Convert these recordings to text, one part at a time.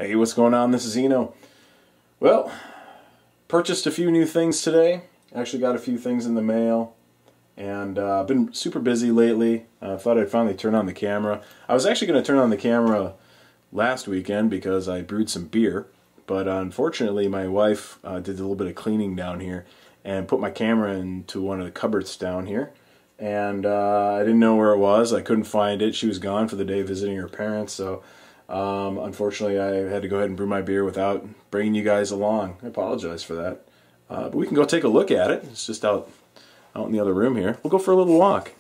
Hey, what's going on? This is Eno. Well, purchased a few new things today. Actually got a few things in the mail. And I've been super busy lately. I thought I'd finally turn on the camera. I was actually going to turn on the camera last weekend because I brewed some beer. But unfortunately, my wife did a little bit of cleaning down here and put my camera into one of the cupboards down here. And I didn't know where it was. I couldn't find it. She was gone for the day visiting her parents. So unfortunately, I had to go ahead and brew my beer without bringing you guys along. I apologize for that. But we can go take a look at it. It's just out in the other room here. We'll go for a little walk.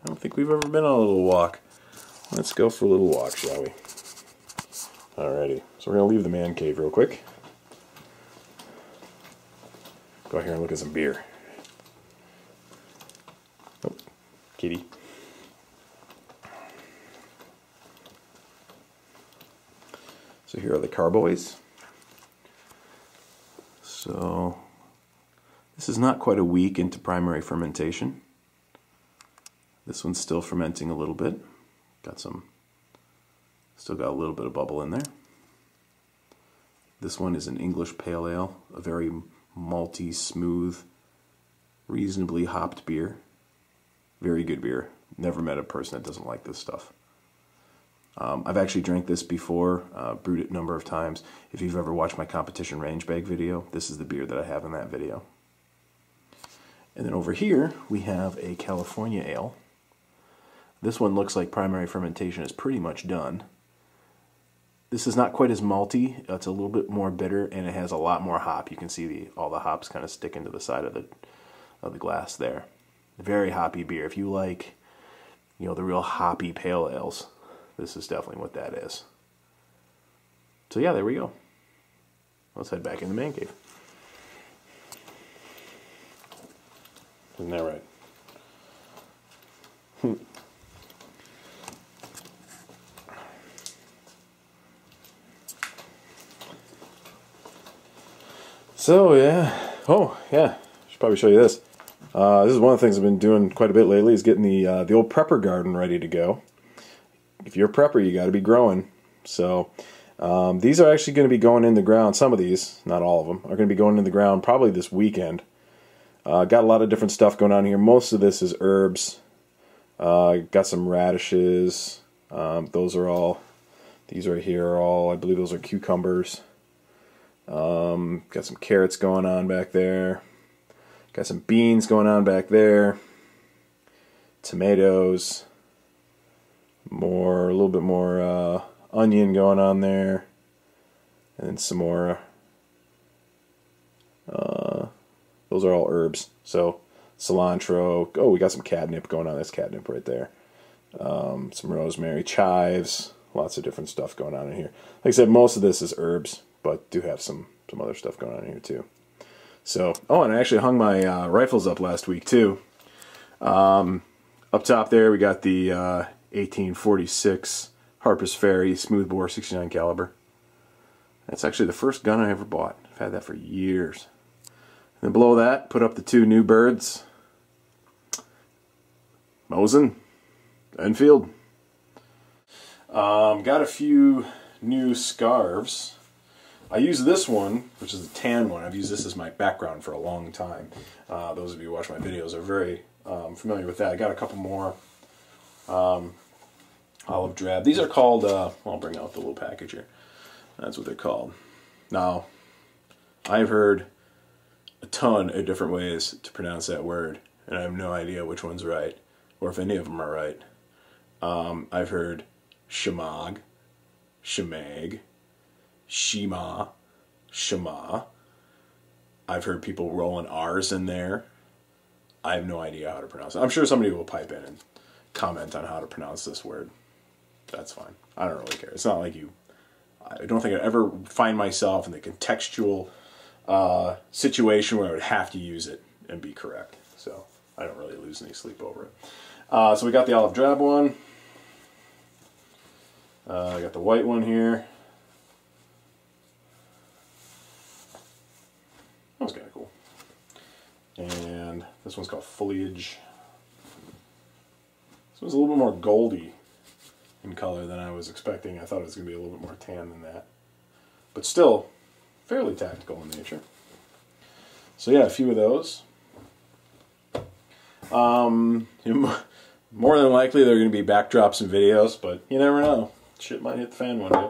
I don't think we've ever been on a little walk. Let's go for a little walk, shall we? Alrighty. So we're going to leave the man cave real quick. Go out here and look at some beer. Oh, kitty. So here are the carboys. So this is not quite a week into primary fermentation. This one's still fermenting a little bit. Still got a little bit of bubble in there. This one is an English pale ale, a very malty, smooth, reasonably hopped beer. Very good beer. Never met a person that doesn't like this stuff. I've actually drank this before, brewed it a number of times. If you've ever watched my competition range bag video, this is the beer that I have in that video. And then over here, we have a California ale. This one looks like primary fermentation is pretty much done. This is not quite as malty. It's a little bit more bitter, and it has a lot more hop. You can see all the hops kind of sticking to the side of the glass there. Very hoppy beer. If you like, the real hoppy pale ales, this is definitely what that is. So yeah, there we go. Let's head back in the man cave. Isn't that right? So yeah, should probably show you this. This is one of the things I've been doing quite a bit lately, is getting the old prepper garden ready to go. If you're a prepper, you got to be growing. So these are actually going to be going in the ground. Some of these, not all of them, are going to be going in the ground probably this weekend. Got a lot of different stuff going on here. Most of this is herbs. Got some radishes. Those are all, these right here are all, I believe those are cucumbers. Got some carrots going on back there. Got some beans going on back there. Tomatoes. A little bit more onion going on there. And then some more. Those are all herbs. So cilantro. Oh, we got some catnip going on. That's catnip right there. Some rosemary, chives. Lots of different stuff going on in here. Like I said, most of this is herbs, but do have some other stuff going on in here too. So, oh, and I actually hung my rifles up last week too. Up top there, we got the 1846 Harper's Ferry smoothbore 69 caliber. That's actually the first gun I ever bought. I've had that for years. And then below that, put up the two new birds. Mosin, Enfield. Got a few new scarves. I use this one, which is the tan one. I've used this as my background for a long time. Those of you who watch my videos are very familiar with that. I got a couple more olive drab. These are called, I'll bring out the little package here. That's what they're called. Now, I've heard a ton of different ways to pronounce that word, and I have no idea which one's right, or if any of them are right. I've heard Shemagh, Shemagh, Shema, Shema. I've heard people rolling R's in there. I have no idea how to pronounce it. I'm sure somebody will pipe in and comment on how to pronounce this word. That's fine. I don't really care. It's not like I don't think I'd ever find myself in the contextual situation where I would have to use it and be correct. So I don't really lose any sleep over it. So we got the olive drab one. I got the white one here. That was kind of cool. And this one's called Foliage. This one's a little bit more goldy in color than I was expecting. I thought it was going to be a little bit more tan than that. but still fairly tactical in nature. So yeah, a few of those. More than likely they're going to be backdrops and videos, but you never know. Shit might hit the fan one day.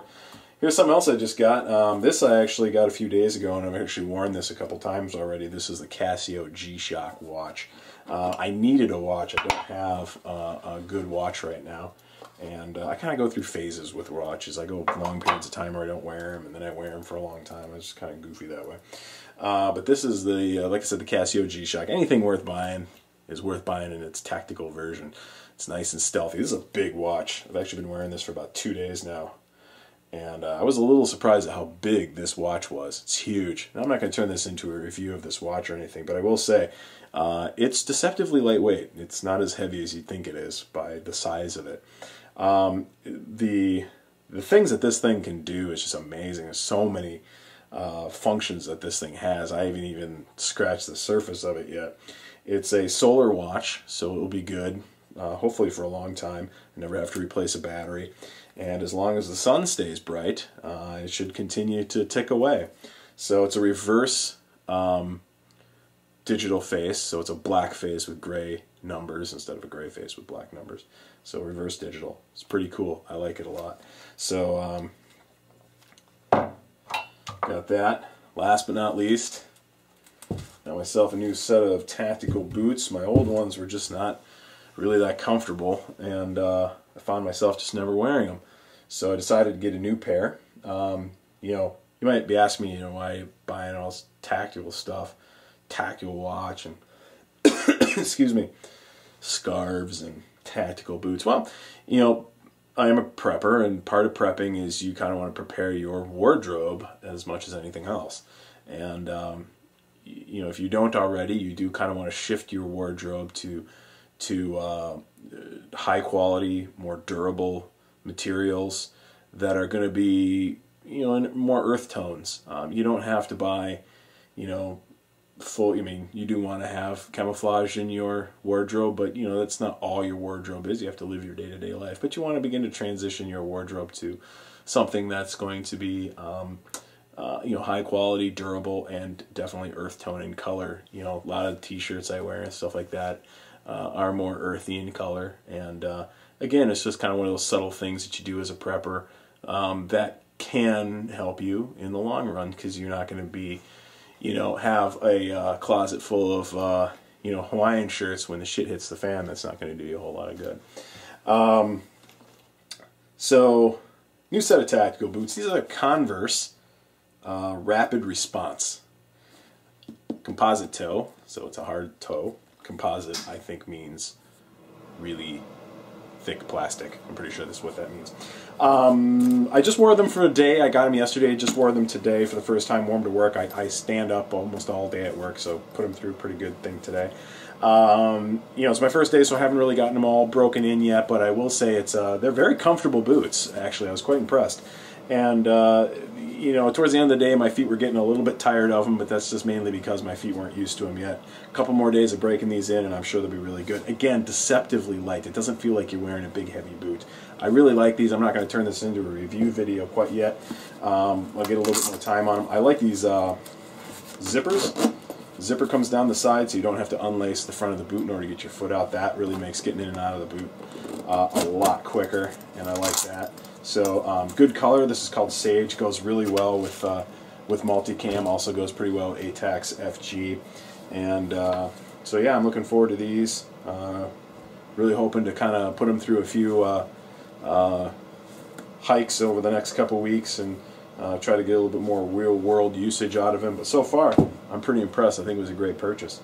Here's something else I just got. This I actually got a few days ago, and I've actually worn this a couple times already. This is the Casio G-Shock watch. I needed a watch. I don't have a good watch right now. And I kind of go through phases with watches. I go long periods of time where I don't wear them, and then I wear them for a long time. It's just kind of goofy that way. But this is the, like I said, the Casio G-Shock. Anything worth buying is worth buying in its tactical version. It's nice and stealthy. This is a big watch. I've actually been wearing this for about 2 days now. And I was a little surprised at how big this watch was. It's huge. Now, I'm not going to turn this into a review of this watch or anything, but I will say it's deceptively lightweight. It's not as heavy as you'd think it is by the size of it. The things that this thing can do is just amazing. There's so many functions that this thing has. I haven't even scratched the surface of it yet. It's a solar watch, so it will be good, hopefully for a long time. I never have to replace a battery. And as long as the sun stays bright, it should continue to tick away. So it's a reverse digital face, so it's a black face with gray numbers instead of a gray face with black numbers. So reverse digital. It's pretty cool. I like it a lot. So got that. Last but not least, got myself a new set of tactical boots. My old ones were just not really that comfortable, and I found myself just never wearing them. So I decided to get a new pair. You know, you might be asking me, you know, why are you buying all this tactical stuff, tactical watch, and excuse me, scarves and tactical boots. Well, you know, I am a prepper, and part of prepping is you kind of want to prepare your wardrobe as much as anything else. And you know, if you don't already, you do kind of want to shift your wardrobe to high quality, more durable materials that are going to be, you know, in more earth tones. You don't have to buy, you know, full, I mean, you do want to have camouflage in your wardrobe, but you know, that's not all your wardrobe is. You have to live your day-to-day life, but you want to begin to transition your wardrobe to something that's going to be you know, high quality, durable, and definitely earth tone in color. You know, a lot of t-shirts I wear and stuff like that are more earthy in color, and again, it's just kind of one of those subtle things that you do as a prepper that can help you in the long run, because you're not going to be, you know, have a closet full of you know, Hawaiian shirts when the shit hits the fan. That's not going to do you a whole lot of good. So, new set of tactical boots. These are Converse Rapid Response. Composite toe, so it's a hard toe. Composite, I think, means really thick plastic. I'm pretty sure that's what that means. I just wore them for a day. I got them yesterday, just wore them today for the first time, wore them to work. I stand up almost all day at work, so put them through a pretty good thing today. You know, it's my first day, so I haven't really gotten them all broken in yet, but I will say it's they're very comfortable boots, actually. I was quite impressed. And you know, towards the end of the day, my feet were getting a little bit tired of them, but that's just mainly because my feet weren't used to them yet. A couple more days of breaking these in, and I'm sure they'll be really good. Again, deceptively light. It doesn't feel like you're wearing a big, heavy boot. I really like these. I'm not going to turn this into a review video quite yet. I'll get a little bit more time on them. I like these zippers. Zipper comes down the side, so you don't have to unlace the front of the boot in order to get your foot out. That really makes getting in and out of the boot a lot quicker, and I like that. So good color. This is called Sage. Goes really well with multicam. Also goes pretty well with ATAX FG. And so yeah, I'm looking forward to these. Really hoping to kind of put them through a few hikes over the next couple weeks and try to get a little bit more real world usage out of them. But so far, I'm pretty impressed. I think it was a great purchase.